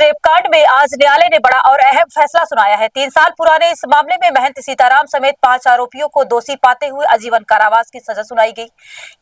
Rape कांड में आज न्यायालय ने बड़ा और अहम फैसला सुनाया है। 3 साल पुराने इस मामले में महंत सीताराम समेत 5 आरोपियों को दोषी पाते हुए आजीवन कारावास की सजा सुनाई गई।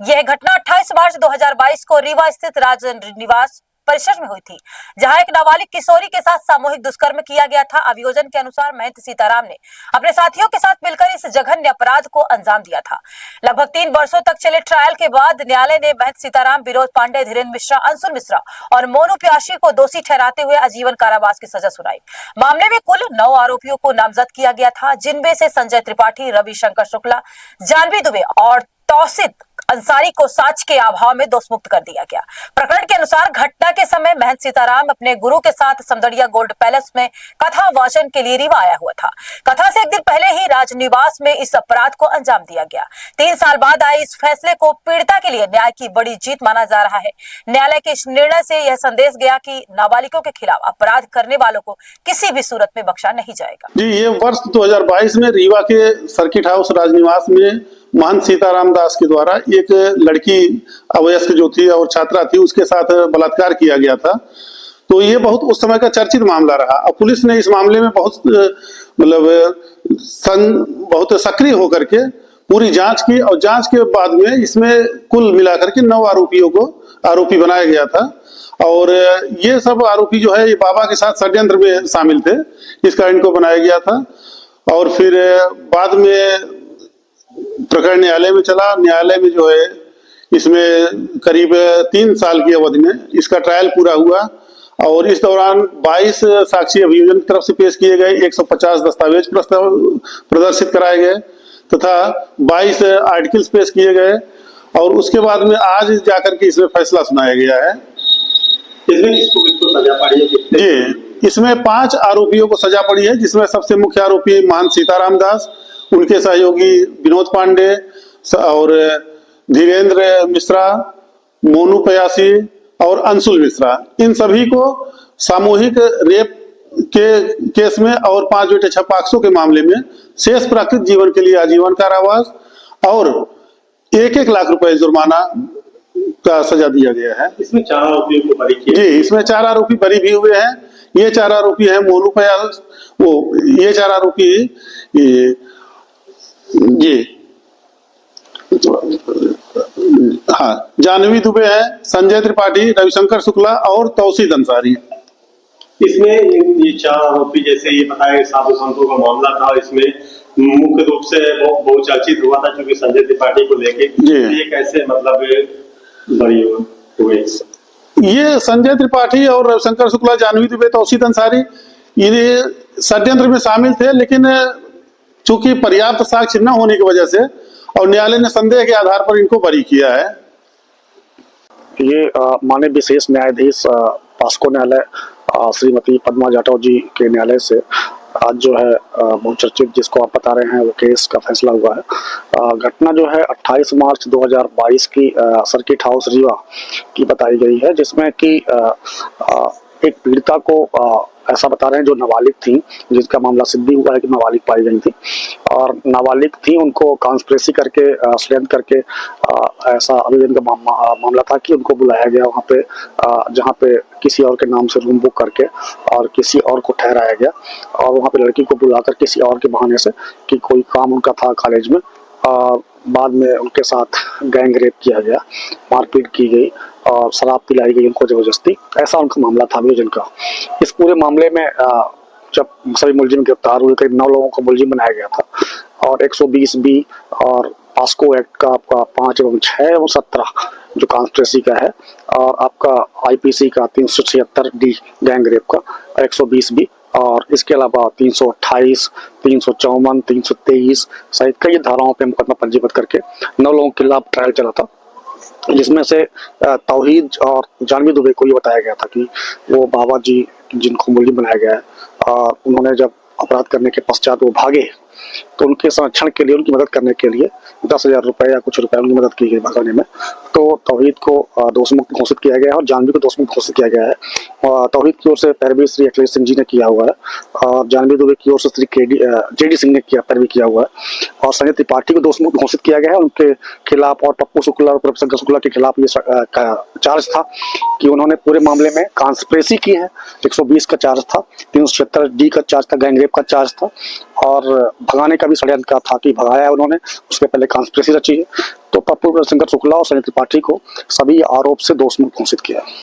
यह घटना 28 मार्च 2022 को रीवा स्थित राज निवास परिसर में हुई थी, जहां एक नाबालिग किशोरी के साथ सामूहिक दुष्कर्म किया गया था। अभियोजन के अनुसार महंत सीताराम ने अपने साथियों के साथ मिलकर इस जघन्य अपराध को अंजाम दिया था। लगभग 3 वर्षों तक चले ट्रायल के बाद न्यायालय ने महंत सीताराम, विनोद पांडे, धीरेन्द्र मिश्रा, अंशुल मिश्रा और मोनू प्यासी को दोषी ठहराते हुए आजीवन कारावास की सजा सुनाई। मामले में कुल 9 आरोपियों को नामजद किया गया था, जिनमें से संजय त्रिपाठी, रविशंकर शुक्ला, जानवी दुबे और तौसीफ अंसारी को साक्ष्य के अभाव में दोषमुक्त कर दिया गया। प्रकरण के अनुसार घटना के समय महंत सीताराम अपने गुरु के साथ समदड़िया गोल्ड पैलेस में कथा वाचन के लिए रीवा आया हुआ था। कथा से एक दिन पहले ही राजनिवास में इस अपराध को अंजाम दिया गया। 3 साल बाद आए इस फैसले को पीड़िता के लिए न्याय की बड़ी जीत माना जा रहा है। न्यायालय के इस निर्णय से यह संदेश गया कि नाबालिगों के खिलाफ अपराध करने वालों को किसी भी सूरत में बख्शा नहीं जाएगा। जी, ये वर्ष 2022 में रीवा के सर्किट हाउस राजनिवास में महंत सीताराम दास के द्वारा एक लड़की अवयस्क जो थी और छात्रा थी, उसके साथ बलात्कार किया गया था। तो ये बहुत उस समय का चर्चित मामला रहा। अब पुलिस ने इस मामले में बहुत बहुत सक्रिय होकर के पूरी जांच की और जांच के बाद में इसमें कुल मिलाकर के 9 आरोपियों को आरोपी बनाया गया था। और ये सब आरोपी जो है ये बाबा के साथ षड्यंत्र में शामिल थे, इस कारण इनको बनाया गया था। और फिर बाद में प्रकरण न्यायालय में चला। न्यायालय में जो है इसमें करीब 3 साल की अवधि में इसका ट्रायल पूरा हुआ और इस दौरान 22 साक्षी अभियोजन की तरफ से पेश किए गए, 150 दस्तावेज प्रदर्शित कराए गए तथा 22 आर्टिकल्स पेश किए गए। और उसके बाद में आज जाकर के इसमें फैसला सुनाया गया है। इसमें किसको सजा पड़ी है? जी, इसमें 5 आरोपियों को सजा पड़ी है, जिसमें सबसे मुख्य आरोपी महंत सीताराम दास, उनके सहयोगी विनोद पांडे और धीरेन्द्र मिश्रा, मोनू प्यासी और अंशुल मिश्रा, इन सभी को सामूहिक रेप के केस में और 5/6 पॉक्सो के मामले में शेष प्राकृत जीवन के लिए आजीवन कारावास और 1-1 लाख रुपए जुर्माना का सजा दिया गया है। इसमें 4 आरोपियों को बरी किया। जी, इसमें 4 आरोपी बरी भी हुए हैं। ये 4 आरोपी हैं मोनू प्यास, ये 4 आरोपी जी हाँ, जानवी दुबे है, संजय त्रिपाठी, रविशंकर शुक्ला और तौसीफ अंसारी। इसमें ये 4 आरोपी, जैसे ये बताया साधु संतों का मामला था, इसमें मुख्य रूप से बहुत चर्चित हुआ था क्योंकि संजय त्रिपाठी को लेके ये कैसे मतलब बरी हुए। ये संजय त्रिपाठी और रविशंकर शुक्ला, जानवी दुबे, तौसीफ अंसारी ये षड्यंत्र में शामिल थे, लेकिन चूंकि पर्याप्त साक्ष्य न होने की वजह से और न्यायालय ने संदेह के आधार पर इनको बरी किया है। ये माननीय विशेष न्यायाधीश पॉस्को न्यायालय श्रीमती पद्मा जाटव जी के न्यायालय से आज जो है बहुचर्चित, जिसको आप बता रहे हैं, वो केस का फैसला हुआ है। घटना जो है 28 मार्च 2022 की सर्किट हाउस रीवा की बताई गई है, जिसमें कि एक पीड़िता को ऐसा बता रहे हैं जो नाबालिग थी, जिसका मामला सिद्ध भी हुआ है कि नाबालिग पाई गई थी और नाबालिग थी, उनको कॉन्स्पिरेसी करके षड्यंत्र करके ऐसा अभियोजन का मामला था कि उनको बुलाया गया वहाँ पे, जहाँ पे किसी और के नाम से रूम बुक करके और किसी और को ठहराया गया और वहाँ पे लड़की को बुलाकर किसी और के बहाने से कि कोई काम उनका था कॉलेज में, बाद में उनके साथ गैंग रेप किया गया, मारपीट की गई और शराब पिलाई गई उनको जबरदस्ती, ऐसा उनका मामला था अभियोजन का। इस पूरे मामले में जब सभी मुलजिम गिरफ्तार हुए, करीब 9 लोगों को मुलजिम बनाया गया था और 120 बी और पॉस्को एक्ट का आपका 5 एवं 6 एवं 17 जो कॉन्स्पिरेसी का है और आपका IPC का 376 डी गैंग रेप का 120 बी और इसके अलावा 328, 354, 323 सहित कई धाराओं पे मुकदमा पंजीबद्ध करके 9 लोगों के खिलाफ ट्रायल चला था, जिसमें से तौहीद और जानवी दुबे को ये बताया गया था कि वो बाबा जी जिनको मुलजिम बनाया गया है, उन्होंने जब अपराध करने के पश्चात वो भागे तो उनके संरक्षण के लिए, उनकी मदद करने के लिए 10,000 रुपए या कुछ रुपए उनकी मदद की गई भगाने में। तो तौहीद को दोषमुक्त घोषित किया गया है और जानवी को दोषमुक्त घोषित किया गया है। तौहीद की ओर से पैरवी श्री अखिलेश सिंह जी ने किया हुआ है और जानवी दुबे की ओर से श्री JD सिंह ने पैरवी किया हुआ है। और संजय त्रिपाठी को दोषमुक्त घोषित किया गया है। उनके खिलाफ और पप्पू शुक्ला और प्रभुशंकर शुक्ला के खिलाफ ये चार्ज था कि उन्होंने पूरे मामले में कॉन्स्पिरेसी की है। 120 का चार्ज था, 376D का चार्ज था, गैंगरेप का चार्ज था और भगाने का भी षड्यंत्र था कि भगाया है उन्होंने, उसके पहले कॉन्स्पिरेसी रची है। तो पप्पू शंकर शुक्ला और संजय त्रिपाठी को सभी आरोप से दोषमुक्त घोषित किया है।